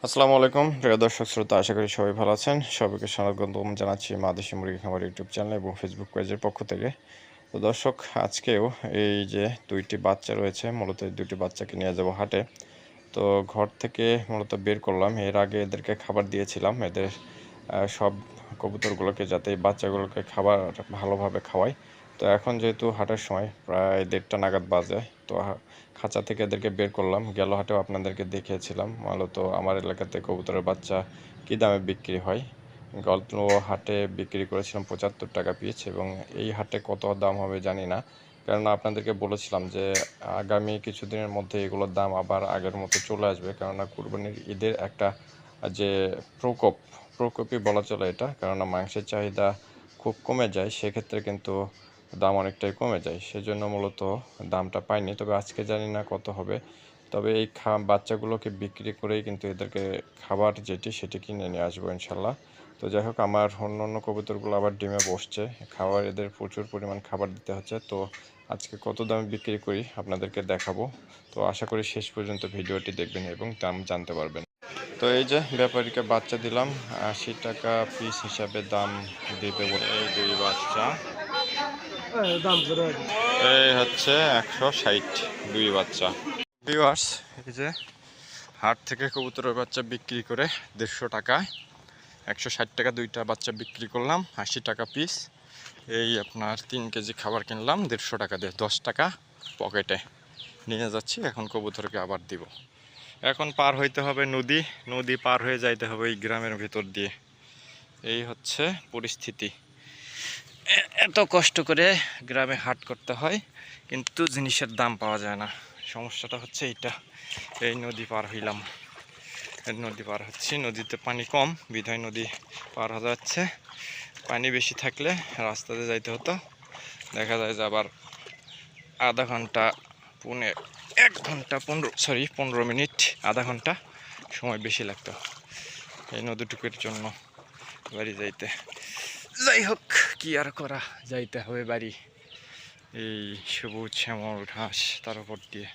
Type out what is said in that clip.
আসসালামু আলাইকুম প্রিয় দর্শক শ্রোতা, আশা করি সবাই ভালো আছেন। সবাইকে স্বাগতম জানাচ্ছি মা দেশি মুরগি খামার ইউটিউব চ্যানেল এবং ফেসবুক পেজের পক্ষ থেকে। তো দর্শক, আজকেও এই যে দুইটি বাচ্চা রয়েছে, মূলত এই দুটি বাচ্চাকে নিয়ে যাব হাটে। তো ঘর থেকে মূলত বের করলাম। এর আগে এদেরকে খাবার দিয়েছিলাম, এদের সব কবুতরগুলোকে, যাতে এই বাচ্চাগুলোকে খাবার ভালোভাবে খাওয়াই। তো এখন যেহেতু হাটের সময় প্রায় 1:30 নাগাদ বাজে, তো খাঁচা থেকে এদেরকে বের করলাম। গেল হাটেও আপনাদেরকে দেখিয়েছিলাম মূলত আমার এলাকাতে কবুতরের বাচ্চা কী দামে বিক্রি হয়। গত হাটে বিক্রি করেছিলাম 75 টাকা পিস, এবং এই হাটে কত দাম হবে জানি না, কেননা আপনাদেরকে বলেছিলাম যে আগামী কিছুদিনের মধ্যে এগুলোর দাম আবার আগের মতো চলে আসবে, কেননা কুরবানির ঈদের একটা যে প্রকোপই বলা চলে এটা, কেননা মাংসের চাহিদা খুব কমে যায়, সেক্ষেত্রে কিন্তু দাম অনেকটাই কমে যায়। সেজন্য মূলত দামটা পাইনি, তবে আজকে জানি না কত হবে। তবে এই বাচ্চাগুলোকে বিক্রি করেই কিন্তু এদেরকে খাবার সেটি কিনে নিয়ে আসবো ইনশাল্লাহ। তো যাই হোক, আমার অন্য কবুতরগুলো আবার ডিমে বসছে, খাবার এদের প্রচুর পরিমাণ খাবার দিতে হচ্ছে। তো আজকে কত দামে বিক্রি করি আপনাদেরকে দেখাবো। তো আশা করি শেষ পর্যন্ত ভিডিওটি দেখবেন এবং দাম জানতে পারবেন। তো এই যে ব্যাপারীকে বাচ্চা দিলাম, 80 টাকা পিস হিসাবে দাম দিতে বলে। এই দুই বাচ্চা এই হচ্ছে 160, দুই বাচ্চা। ভিউয়ার্স, এই যে হাট থেকে কবুতরের বাচ্চা বিক্রি করে 150 টাকায়, 160 টাকা দুইটা বাচ্চা বিক্রি করলাম, 80 টাকা পিস। এই আপনার 3 কেজি খাবার কিনলাম 150 টাকা দিয়ে, 10 টাকা পকেটে নিয়ে যাচ্ছি। এখন কবুতরকে আবার দিব। এখন পার হইতে হবে নদী পার হয়ে যাইতে হবে এই গ্রামের ভেতর দিয়ে। এই হচ্ছে পরিস্থিতি। এত কষ্ট করে গ্রামে হাট করতে হয়, কিন্তু জিনিসের দাম পাওয়া যায় না। সমস্যাটা হচ্ছে এইটা। এই নদী পার হইলাম, নদী পার হচ্ছি, নদীতে পানি কম বিধায় নদী পার হয়ে যাচ্ছে। পানি বেশি থাকলে রাস্তাতে যাইতে হতো, দেখা যায় যে আবার আধা ঘন্টা 15 মিনিট, আধা ঘন্টা সময় বেশি লাগতো এই নদীটুকুর জন্য বাড়ি যাইতে। যাই হোক, কি আর করা, যাইতে হবে বাড়ি। এই সবুজ শ্যামল ঘাস, তার উপর দিয়ে